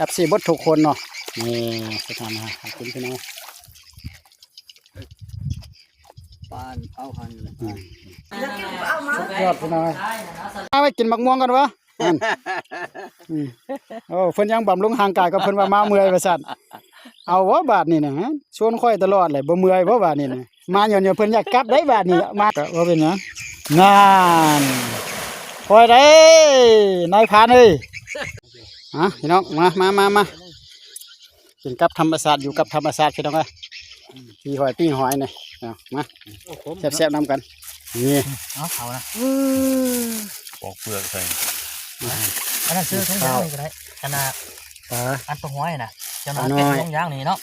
FC บดทุกคนเนาะนี่จะทำมาขอบคุณพี่น้องปานเอาหันเลยยอดพี่น้องเอาไว้กินมักม่วงกันวะโอ้เพิ่นยังบำรุงร่างกายก็เพิ่นว่ามาเมื่อยว่าซั่นเอาวะบาดนี่นะชวนค่อยตลอดเลยบ่เมื่อยบ่บาดนี่นะมาย้อนเพิ่นอยากกลับได้บาดนี่มาก็บ่เป็นหยังงานคอยได้นายพานเอ้ยพี่น้องมากินกับธรรมศาสตร์อยู่กับธรรมศาสตร์พี่น้องเอ้ยปีหอยนี่มาแซ่บๆนำกันนี่เอานะปอกเปลือกใส่อันนั้นซื้อทั้งย่างนี่ก็ได้ขนาดอันตัวห้อยนะเจ้าหน้าเป็นท้องย่างนี่เนาะ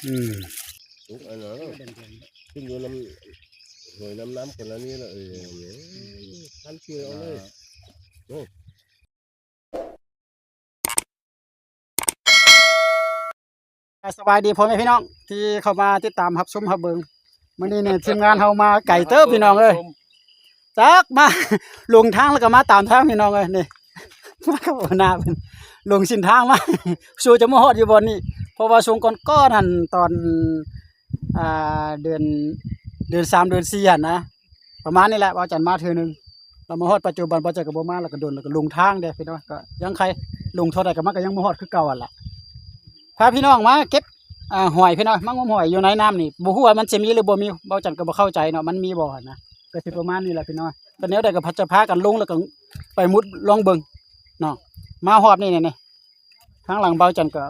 ทุกอันเนาะขึ้นอยู่น้ำหอยน้ำคนละนี้ละท่านช่วยเอาเลยสบายดีพ่อแม่พี่น้องที่เข้ามาติดตามรับชมรับเบิ่งมื้อนี้เนี่ยทีมงานเฮามาไก่เติบพี่น้องเอ้ยจักมาลงทางแล้วก็มาตามทางพี่น้องเอ้ยนี่มากับหัวหน้าเพิ่นลงสิ้นทางมาสู่จะมาฮอดอยู่บ่นี่เพราะว่าช่วงก่อนๆหั่นตอนเดือน3เดือน4หั่นนะประมาณนี้แหละว่าจันมาเทื่อนึงเรามาฮอดปัจจุบันบ่จักก็บ่มาแล้วก็โดนแล้วก็ลงทางเด้พี่น้องก็ยังใครลงเท่าใดก็มันก็ยังบ่ฮอดคือเก่าหั่นล่ะพาพี่น้องมาเก็บหอยพี่น้องมังงมหอยอยู่ในน้ำนี่บ่ฮู้ว่ามันสิมีหรือบ่มีเบาจันก็บ่เข้าใจเนาะมันมีบ่หั่นนะก็สิประมาณนี้แหละพี่น้องตอนนี้ได้ก็พัดจะพากันลงแล้วก็ไปมุดลองเบิ่งเนาะมาฮอดนี่ทางหลังเบาจันก็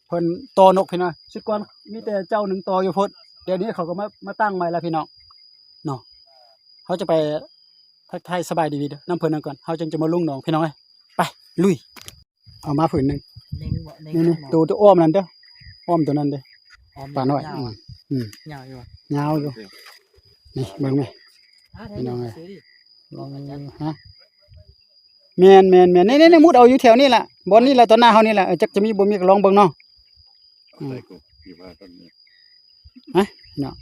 เพิ่นโตนกพี่น้องสุดก่อนมีแต่เจ้าหนึ่งโตอยู่พุ่นเดี๋ยวนี้เขาก็มาตั้งใหม่แล้วพี่น้องเนาะเขาจะไปทักทายสบายดีๆนำเพิ่นนั่นก่อนเฮาจึงจะมาลุงหนองพี่น้องเอ้ยไปลุยเอามาผืนนึงนี่ตัวอ้อมนั่นเด้ออ้อมตัวนั้นเด้อปลาน้อยยาวอยู่ยาวอยู่นี่เบิ่งไหมพี่น้องเอ้ยฮะแม่นนี่มุดเอาอยู่แถวนี้แหละบอนนี่แหละตอนหน้าเฮานี่แหละจักจะมีบ่มีก็ลองเบิ่งเนาะฮะเนาะ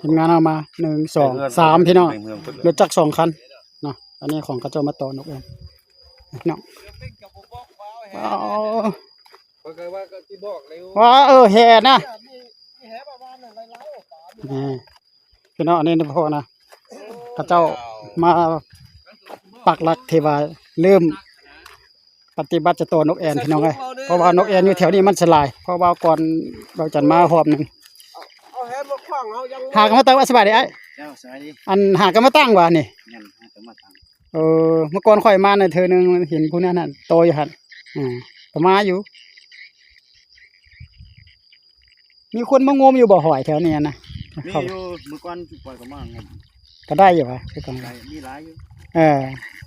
ทีมงานเอามา1 2 3พี่น้องรถจักร2คันเนาะอันนี้ของกระเจ้ามาต่อนกเองเนาะว้าแห่นะพี่น้องนี่พ่อนะกระเจ้ามาปักหลักเทวาเริ่มปฏิบัติจะตัวนกแอ่นพี่น้องเอ้ยเพราะว่านกแอ่นอยู่แถวนี้มันสลายเพราะว่าก่อนเราจัดมาหอบนึงหากันมาตั้งว่าสบายดีไอ้อันหากันมาตั้งว่านี่เมื่อก่อนค่อยมาในเธอนึงเห็นผู้นั้นน่ะโตอยู่หั่นก็มาอยู่มีคนมางมอยู่บ่อหอยแถวนี้นะมีอยู่เมื่อก่อนปล่อยก็มางมก็ได้อยู่วะคือกันมีหลายอยู่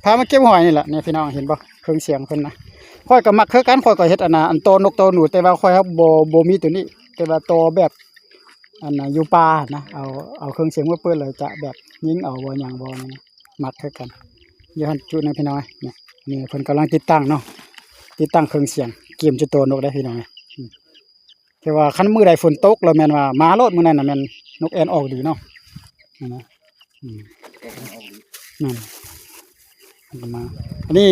พามาเก็บหอยนี่แหละเนี่ยพี่น้องเห็นบ่เครื่องเสียงเพิ่นนะค่อยก็มักคือกันค่อยก็เฮ็ดอันโตนกโตหนูแต่ว่าค่อยครับบ่มีตัวนี้แต่ว่าโตแบบอันน่ะอยู่ป่านะเอาเครื่องเสียงมาเปิดเลยจะแบบยิงเอาบ่หยังบ่นี่มักคือกันอยู่หั่นจุดนึงพี่น้องนี่เพิ่นกำลังติดตั้งเนาะติดตั้งเครื่องเสียงเกมจะโตนกได้พี่น้องแต่ว่าคันมื้อใดฝนตกแล้วแม่นว่ามาโลดมื้อนั้นน่ะแม่นนกแอ่นออกดีเนาะนะนั่นมาอันนี้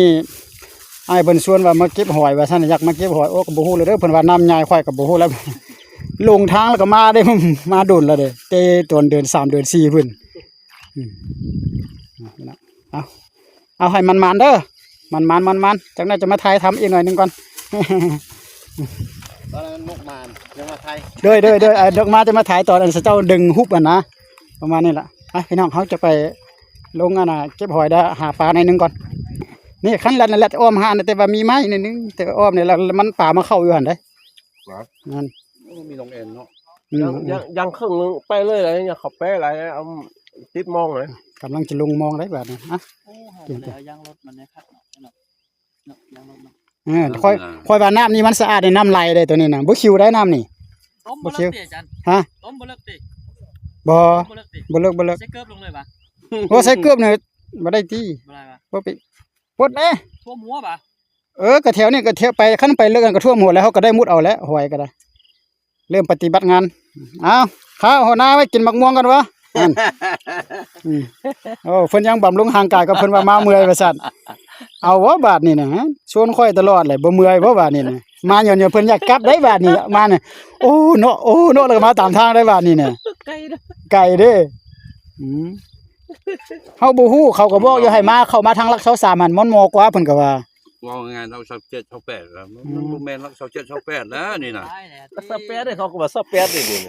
ไอ้เพิ่นชวนว่ามาเก็บหอยว่าซั่นอยากมาเก็บหอยโอ้ก็บ่ฮู้เลยเด้อเพิ่นว่าน้ำใหญ่ค่อยก็บ่ฮู้แล้วลงทางแล้วก็มาได้มาโดนแล้วเด้เตตอนเดือน3เดือน4พุ่นเอาให้มันๆเด้อมันจังได๋จะมาถ่ายทำอีกหน่อยนึงก่อนตอนนั้นนกมานยังมาไทยเด้อดอกมาจะมาถ่ายตอนอันเจ้าดึงฮุบนะประมาณนี้แหละพี่น้องเขาจะไปลงเก็บหอยได้หาปลาในนึงก่อนนี่ขั้นแรกอ้อมหาแต่ว่ามีไม้ในนึงแต่อ้อมเนี่ยมันป่ามาเข้าอยู่หันได้นั่นมีลงเอ็นเนาะยังครึ่งนึงไปเลยอะไรเนี่ยเขาแป้อะไรเอาติดมองเลยกำลังจะลงมองได้แบบนี้เกี่ยวกับยางรถมันนะครับค่อยว่าน้ำนี่มันสะอาดในน้ำไหลได้ตัวนี้นะบ่คิวได้น้ำนี่บ่คิวฮะต้มบ่เลิกติบ่เลิกใส่เกือบลงเลยปะใส่เกือบเนี่ยบ่ได้ตีบ่ไปปดท่วมหัวปะกระแถวนี่กระแถวไปขั้นไปเลิกกันกระท่วมหัวแล้วเขาก็ได้มุดเอาแล้วหอยก็ได้เริ่มปฏิบัติงานข้าวหัวหน้าไว้กินมักม่วงกันวะโอ้เพิ่นยังบำรุงร่างกายก็เพิ่นว่ามาเมื่อยว่าซั่น เอาวะบาทนี่นะฮะชวนค่อยตลอดเลยบ่เมื่อยบ่บาทนี่นะมาหย่อนๆเพิ่นอยากกลับได้บาทนี่มาเนี่ยโอ้เนาะโอ้เนาะแล้วก็มาตามทางได้บาทนี่น่ะ ไกลเด้อ ไกลเด้อืมเฮาบ่ฮู้เขาก็บอกอยู่ให้มาเข้ามาทางลักเสา3มันมันเหมาะกว่าเพิ่นก็ว่า ว่าไงเราชอบเจ็ดชอบแปดแล้วมันบ่แม่นรักชอบเจ็ดชอบแปดนะนี่น่ะ ได้แหละ รักชอบแปดเลยเขาก็ว่าชอบแปดนี่นี่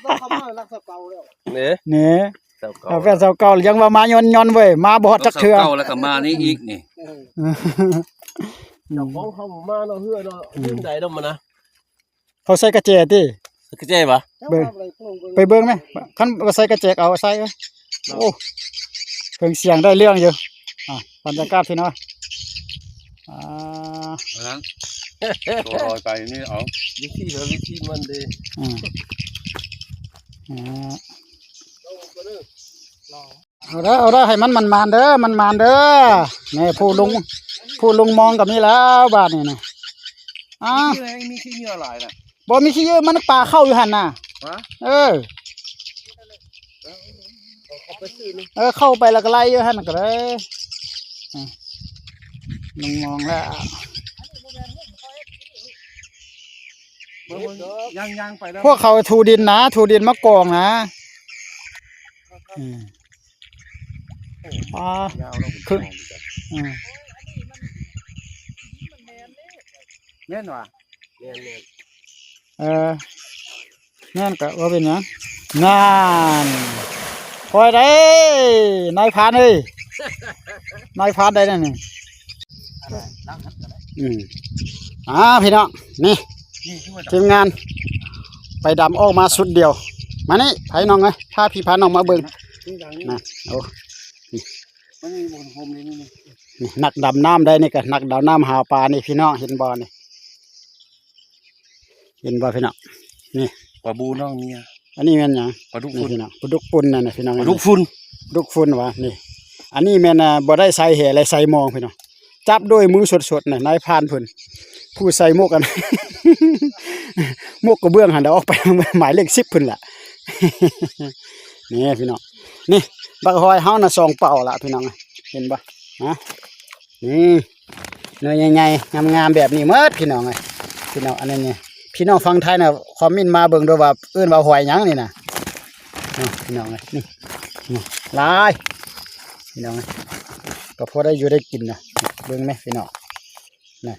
ต้องเข้ามาลักเสาเก่าแล้ว เนี่ย นี่ เจ้าเก่า เอาแฟนเสาเก่ายังว่ามาหย่อนๆเว้ยมาบ่ฮอดจักเทื่อ เก่าแล้วก็มานี่อีกนี่ อืม ของเขามาเนาะเฮือเนาะยืนใจดมันนะ เขาใส่กระเจติ คือใจปะ เบิ่งไปเบิ่งไหมคันว่าใส่กระเจกเอาใส่ไว้โอ้เครื่องเสียงได้เรื่องอยู่บรรยากาศพี่น้อยนั้นตัวลอยไปนี่เอาวิธีมันดี เอาได้ให้มันมานเด้อมันมานเด้อนี่ผู้ลุงมองกับนี่แล้วบาดนี่นะมีขี้เหงื่อหลายน่ะ บ่มีขี้เยอะมันปลาเข้าอยู่หั่นน่ะเข้าไปแล้วก็ไล่อยู่หั่นก็ได้ลุงมองแล้วย่างไปแล้ว พวกเขาทูดินนะทูดินมะกองนะยาวแล้ว คือแม่นว่ะแม่น นั่นก็ว่าเป็นหยังนั่นคอยได้นายพานเอ้ยนายพานได้นั่นนี่พี่น้องนี่ทีมงานไปดำออกมาสุดเดียวมานี่ไผน้องไงพาพี่พาน้องมาเบิ่งนะโอ้มันมีบนโฮมนี่นี่นักดำน้ำได้นี่ก็นักดำน้ำหาปลานี่พี่น้องเห็นบ่นี่เห็นบ่พี่น้องนี่ปลาบูน้องเนี่ยอันนี้แม่นหยังปลาดุก นี่ ฝุ่น พี่น้องปลาดุกปุ่นนั่นน่ะพี่น้อง ปลาดุกฝุ่น ดุกฝุ่นวะนี่อันนี้แม่นบ่ได้ใส่แห่อะไรใส่มองพี่น้องจับด้วยมือสดๆน่ะนายพรานเพิ่นผู้ใส่หมวกกัน หมวกกระเบื้องหันออกไป หมายเลข10เพิ่นล่ะ นี่พี่น้องนี่บักหอยเฮาน่ะ2เป่าล่ะพี่น้องเห็นบ่ฮะนี่เนื้อใหญ่ๆงามๆแบบนี้หมดพี่น้องเอ้ยพี่น้องอันนี้นี่พี่น้องฟังไทยน่ะคอมเมนต์มาเบิ่งด้วยว่าเอิ้นว่าหอยหยังนี่น่ะพี่น้องเอ้ยนี่หลายพี่น้องเอ้ยก็พอได้อยู่ได้กินนะเบิ่งไหมพี่น้องนี่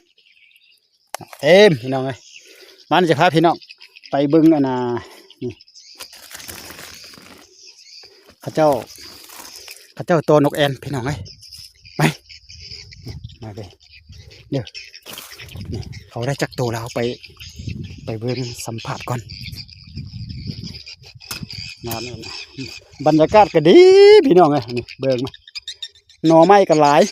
เต็มพี่น้องเอ้ยมันจะพาพี่น้องไปเบิ่งอันน่ะนี่ข้าเจ้าตัวนกแอ่นพี่น้องเอ้ยไปมาเลยเดี๋ยวนี่เขาได้จักตัวแล้วไปเบิ่งสัมผัสก่อนนอนนะบรรยากาศก็ดีพี่น้องเอ้ยนี่เบิ่งมาหน่อไม้ก็หลาย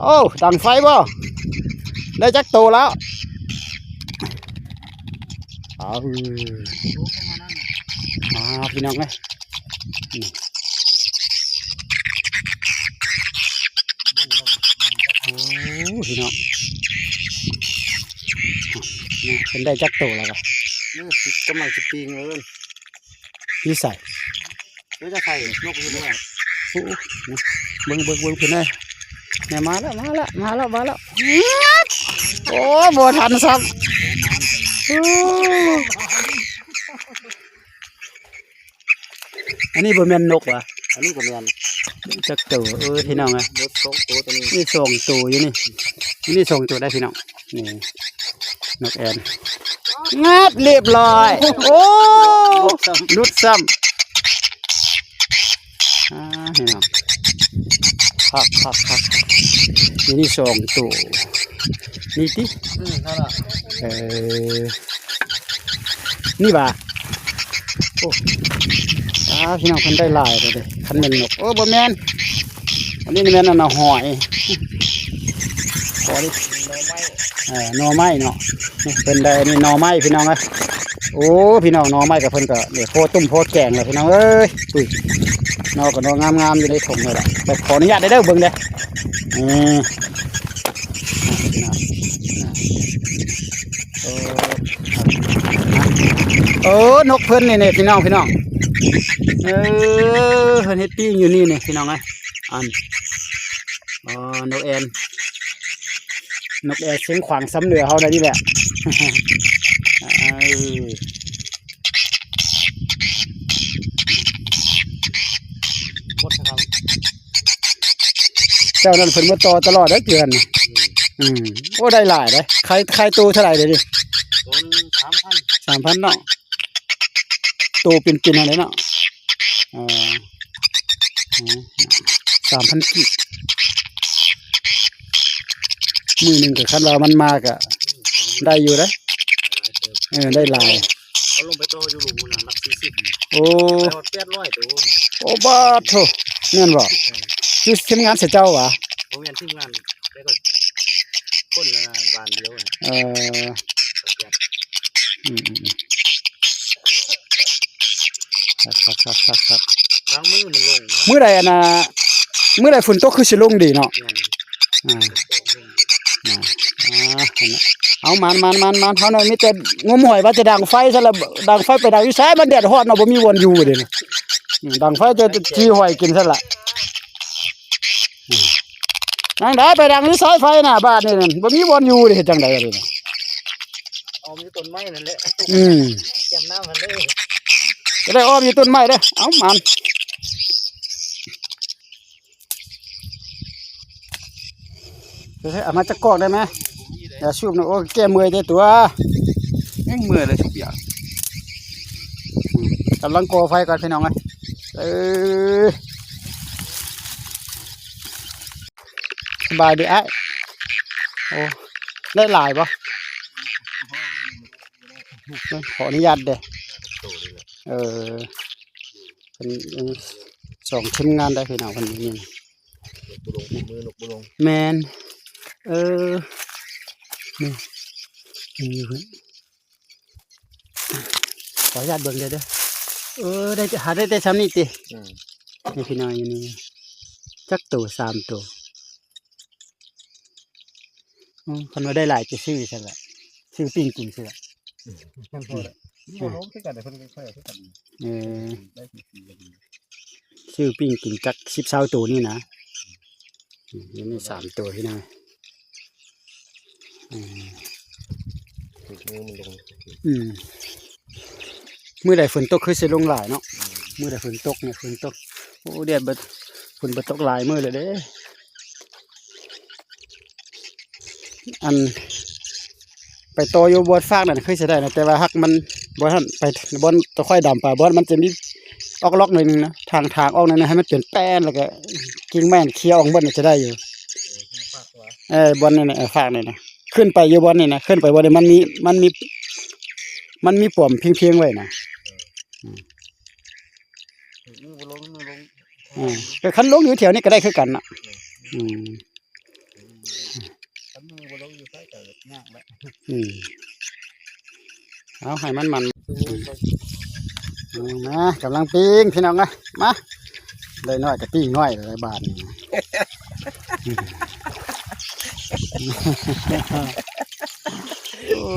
โอ้ดังไฟบ่ได้จักโตแล้วพี่น้องเอ้ยพี่น้องเป็นได้จักโตแล้วก็กำลังจะปีงเลย พี่ใส่ แล้วจะใส่นกอยู่ด้วย เบิ่งพี่น้อยเนี่ยมาแล้วโอ้บ่ทันซับอันนี้บ่แม่นนกวะ อันนี้ก็แม่น จักตัวพี่น้องเอ้ย นก2ตัวตัวนี้ นี่2ตัวอยู่นี่2ตัวได้พี่น้องนี่นกแอ่นงับเรียบร้อยโอ้ลุดซ้ำพี่น้องคักนี่2ตัวนี่ตินั่นล่ะนี่บ่าโอ้พี่น้องเพิ่นได้หลายเลยคันแม่นนกโอ้บ่แม่นอันนี้แม่นอันน่ะหอยพอดิหน่อไม้เนาะนี่เพิ่นได้นี่หน่อไม้พี่น้องเอ้ยโอ้พี่น้องหน่อไม้กับเพิ่นก็เดี๋ยวโพต้มโพแกงเลยพี่น้องเอ้ยอุ้ยหน่อก็หน่องามๆอยู่ในถุงเลยล่ะแต่ขออนุญาตได้เด้อเบิ่งเด้ โอ้นกเพิ่นนี่พี่น้องเเพิ่นเฮ็ดปิ้งอยู่นี่พี่น้องอันนกแอนเสียงขวางซ้ำเหนือเขาได้นี่แหละเจ้านั่นเพิ่นมาต่อตลอดได้เดือนโอ้ได้หลายเลยใครตัวเท่าไหร่เดี๋ยวนี้ 3,000เนาะตัวเป็นอะไรเนาะ3,000กิมือหนึ่งกับคันเรามันมากะได้อยู่ได้ได้หลายเขาลงไปโตอยู่หลุมนะหลัก40โอ้800ตัวโอ้บ้าโถแม่นบ่คือทีมงานเสียเจ้าวะผมเรียนทีมงานแล้วก็คนละบ้านเดียวครับบางมือมันลงมื้อใดน่ะมื้อใดฝนตกคือสิลงดีเนาะเอามันเขาหน่อยมีแต่งมหอยว่าจะดังไฟซะแล้วดังไฟไปดังอยู่ไสมันแดดร้อนเนาะบ่มีวนอยู่เด้ดังไฟจะจี้หอยกินซะละนางได้ไปดังอยู่สายไฟน่ะบ้านนี่บ่มีวนอยู่เด้เฮ็ดจังได๋เด้อ้อมอยู่ต้นไม้นั่นแหละแก้มน้ำมันเลยจะได้อ้อมอยู่ต้นไม้เด้อเอามันเอามาจักกอกได้ไหมอย่าชูบนะโอ้แก้เมื่อยได้ตัวยังเมื่อยเลยทุกอย่างกำลังก่อไฟก่อนพี่น้องสบายดีโอ้ได้หลายปะขออนุญาตเด้เป็นส่งทีมงานได้พี่น้องคนนี้แมนนี่ขออนุญาตเบิ่งเด้อได้หาได้ซ้ำนี่ตินี่พี่น้องอยู่นี่จักตัว3ตัวคนมาได้หลายจะซื้อใช่ไหมซื้อปิ้งกินใช่ไหมซื้อปิ้งกินจัก10-20ตัวนี่นะนี่3ตัวพี่น้องมื้อใดฝนตกคือสิลงหลายเนาะมื้อใดฝนตกเนี่ยฝนตกโอ้แดดบ่ฝนบ่ตกหลายมื้อเลยเด้อันไปโตอยู่บนฟากนั่นเคยสิได้นะแต่ว่าฮักมันบ่ทันไปบ่ตะค่อยดำไปบ่มันจะมีออกล็อกหน่อยนึงนะทางออกหน่อยนึงให้มันเป็นแป้นแล้วก็กิ่งไม้เคี้ยวออกเบิดจะได้อยู่บ่นี่น่ะฟากนี่นะขึ้นไปอยู่บ่นี่นะขึ้นไปบ่ได้มันมีป่อมเพียงไว้นะแต่คันลงอยู่แถวนี้ก็ได้คือกันน่ะเอาให้มันมากำลังปิ้งพี่น้องมาได้น้อยกับปิ้งน้อยเลยบาทนี่โอ้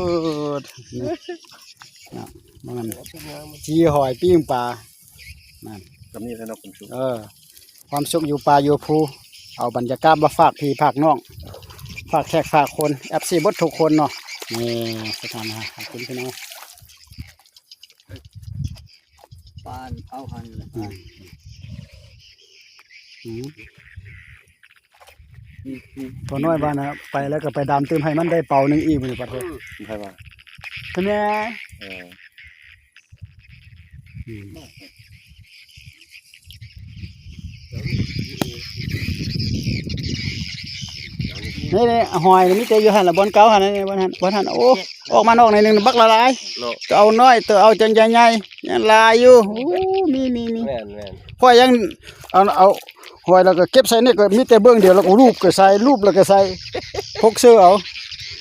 มันจีหอยปิ้งปลานั่นกับนี่แล้วคุณชุกความสุขอยู่ปลาอยู่ภูเอาบรรยากาศมาฝากพี่ฝากน้องฝากแขกฝากคนFCบดทุกคนเนาะนี่สถานะขอบคุณพี่น้องปานเอาหันพอน้อยบ้านนะไปแล้วก็ไปดำตื้มให้มันได้เป่าหนึ่งอีกเลยประเทศใช่ป่ะทำไมนี่หอยนี่เจออยู่หันละบอลเก่าหันนี่บอลหันโอ้ออกมานอกในหนึ่งบักละลายตัวเอาน้อยตัวเอาจังใหญ่ๆยังลายอยู่มีพอยังเอาหอยแล้วก็เก็บใส่นี่ก็มีแต่เบื้องเดียวแล้วก็รูปก็ใส่รูปแล้วก็ใส่พกเสื้อเ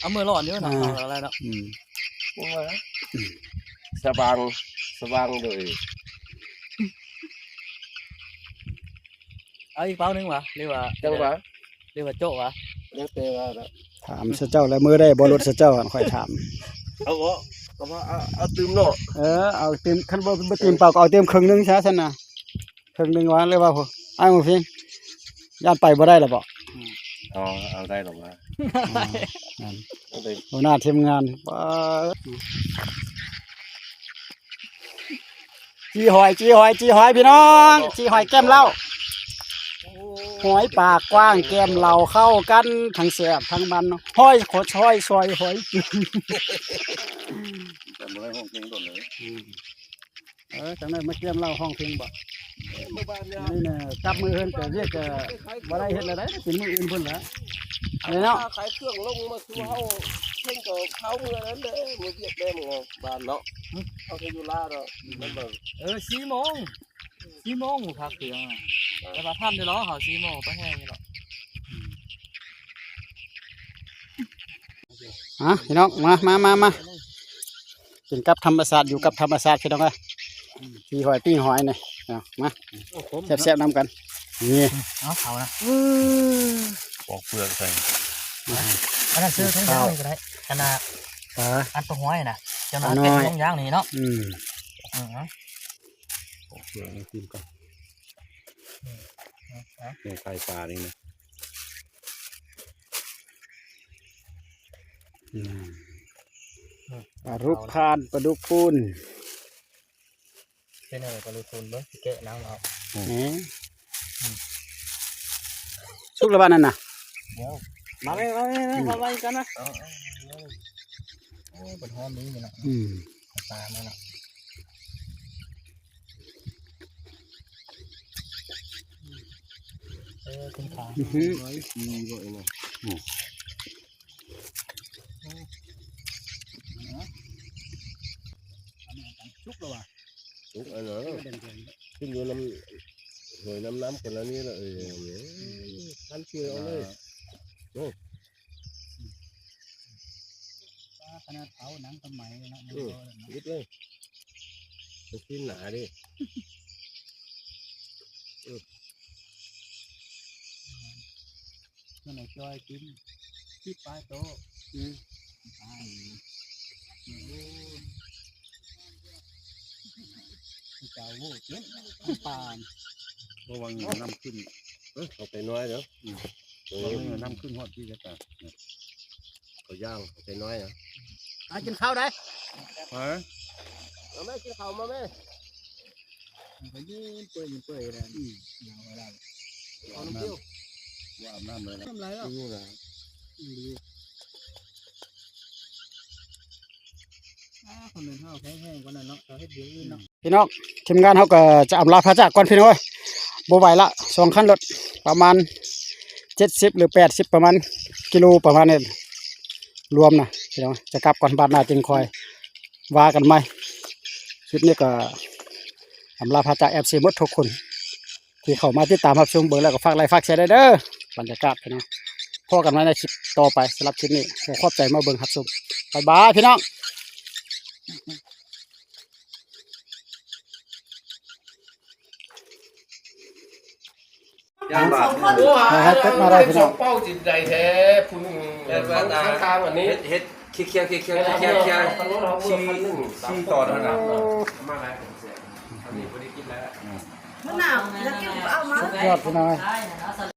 อามือหล่อนเยอะหน่อยอะไรเนาะสว่างเลยเอาอีกเป้านึงวะเรียกว่าจังหวะเรียกว่าโจ๊ะวะเรียกเตะว่าถามเจ้าแล้วมือได้บอลรถเจ้าค่อยถามเอา ก็ว่าเอาตื่มเนาะ เอาเต็มคันบ่เต็มเปล่าก็เอาเต็มครึ่งหนึงซะซั่นน่ะครึ่งหนึงว่าเลยว่าพุ่นอ้ายหมู่เพียงย่านไปบ่ได้ล่ะบ่ เอาได้หรอกว่า นั่น เอาได้ หัวหน้าทีมงานจีหอยพี่น้องจีหอยแก้มเหล้าหอยปากกว้างแก้มเหล้าเข้ากันทั้งแสบทั้งมันห้อยขดห้อยซอยหอย แต่บ่ได้ห้องเพลงโดนเลย จังได๋มาแก้มเหล้าห้องเพลงบ่ เมื่อบ้านเนี่ย นี่น่ะจับมือเพิ่นก็เรียกก็บ่ได้เฮ็ดอะไรเป็นมืออื่นเพิ่นละนี่เนาะ ขายเครื่องลงมาคือเฮาเพิ่งก็เข้าเมื่อนั้นเด้มื้อเรียกได้มื้อบ้านเนาะเอาไปอยู่ลาเนาะมันแบบ 4 โมงหมูพักเสียงแต่ว่าท่านได้รอเขา4 โมงไปแห้งนี่หรอก พี่น้องมากินกับธรรมศาสตร์อยู่กับธรรมศาสตร์พี่น้องเอ้ยจีหอยปิ้งหอยนี่เอามาแซ่บๆนํกันนี่ เอานะ ปอกเปลือกใส่ อันนั้นซื้อทั้งยางนี่ก็ได้อันน่ะ ปลา อันตัวห้อยน่ะเจ้าหน้าเป็นลงยางนี่เนาะ ปอกเปลือกให้กินก่อนในไข่ปลานี่นะ ปลารูปพานปลาดุกปูน เป็นอะไรก็รู้คุณเบิ่งสิแกะน้ำเอา นี่สุกแล้วบ้านนั่นน่ะ เดี๋ยวมาไว้กันนะโอ้เป็นหอมนี้นี่เนาะปลามันเนาะขึ้นขา ร้อยปีบ่เนาะ สุกแล้วว่ะ ทุกอันเนาะขึ้นอยู่หวยน้ำกันแล้วนี่ละท่านเชื่อเอาเลย ขนาดเผาหนังสมัยนะ ยึดเลยมันขึ้นหนาดิ นั่นแหละจอยกินที่ปลายโตเจ้าโว้เจ็บปาน ระวังน้ำขึ้นเอาไปน้อยเนาะน้ำขึ้นหอดที่จะตายเขาย่างเอาไปน้อยนะ กินข้าวได้ เอาแม่กินข้าวมาแม่ ก็ยืนเปื่อยเลยเอาน้ำเปรี้ยวว่าอาบน้ำเลยนะ ทำไรอ่ะ นี่นะ คนหนึ่งข้าวแห้งๆกว่านั้นเนาะเราให้เดี๋ยวอื่นเนาะพี่น้องทีมงานเขาก็จะอำลาพระจากก่อนพี่น้อยบ่ไหวละ2 คันรถประมาณ70หรือ80ประมาณกิโลประมาณนี้รวมนะพี่น้องจะกลับก่อนบ้านหน้าจึงคอยว่ากันใหม่คลิปนี้ก็อำลาพระจาก FC หมดทุกคนที่เข้ามาติดตามรับชมเบิ่งแล้วก็ฝากไลค์ฝากแชร์ได้เด้อบรรยากาศพี่น้องพบกันไว้ในคลิปต่อไปสำหรับคลิปนี้ขอขอบใจมาเบิ่งรับชมบ๊ายบายพี่น้องย่างบาท ให้เต็มมาได้พี่น้อง เป้าจิตใจแท้คุณทางวันนี้ เฮ็ดเคี้ยวชี้ต่อเท่านั้นมาแล้วอันนี้บ่ได้กินแล้ว มะนาวแล้วกินเอามา ยอดพี่น้อง